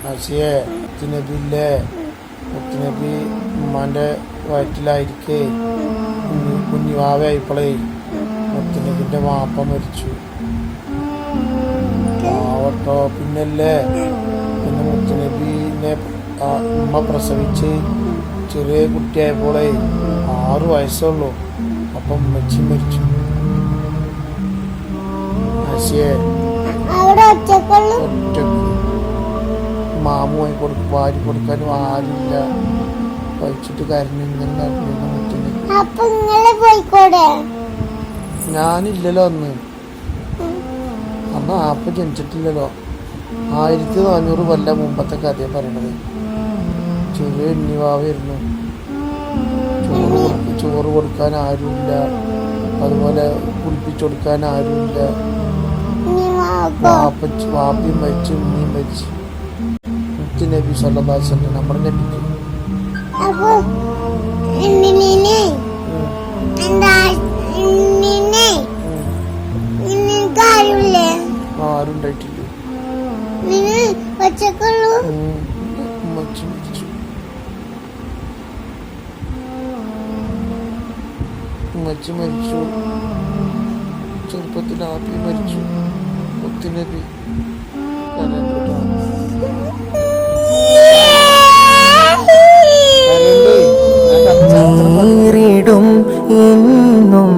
ആശയെ മുത്തുനബിയില്ലേ, മുത്തുനബി ഉമ്മാൻ്റെ വയറ്റിലായിരിക്കേ കുഞ്ഞുവാവയായിപ്പോളേ മുത്തുനബിൻ്റെ വാപ്പ മരിച്ചു. പാവട്ടോ. പിന്നെ മുത്തുനബിനെ ഉമ്മ പ്രസവിച്ച് ചെറിയ കുട്ടിയായപ്പോളേ 6 വയസ്സുള്ളൂ. അപ്പം ഉമ്മച്ചി മരിച്ചു. ആശയെ ഒറ്റക്ക് മാമുമായി വാരി കൊടുക്കാനും ആരില്ല. കഴിച്ചിട്ട് കരഞ്ഞു ഇങ്ങനെ മുത്തുനബി. ഞാനില്ലല്ലോ അന്ന് ആപ്പ ജനിച്ചിട്ടില്ലല്ലോ. 1400 കൊല്ലം മുമ്പത്തെ കഥയാണ് പറയണത്. ചെറിയ ഉണ്ണിവാവായിരുന്നു. ചോറ് കൊടുക്കാൻ ആരുമില്ല, അതുപോലെ കുളിപ്പിച്ചു കൊടുക്കാൻ ആരുമില്ല. വാപ്പയും മരിച്ചു, ഉണ്ണിയും മരിച്ചു. മുത്തുനബി സല്ലല്ലാഹു അലൈഹി വസല്ലം നമ്മുടെ നബിക്ക് ആരുണ്ടായിട്ടില്ല. ഉമ്മച്ചി മരിച്ചു. ചെറുപ്പത്തിൽ ആപ്പി മരിച്ചു. മുത്തുനബി നേരിടും ഇന്നും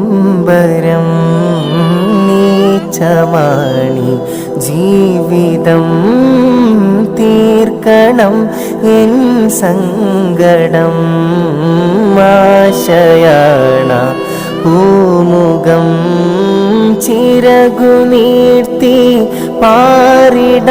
വരം നീച്ചമാണി ജീവിതം തീർക്കണം എൻ സങ്കടം ആശയാണ പൂമുഖം ചിറകുനീർത്തി പാറിടാം.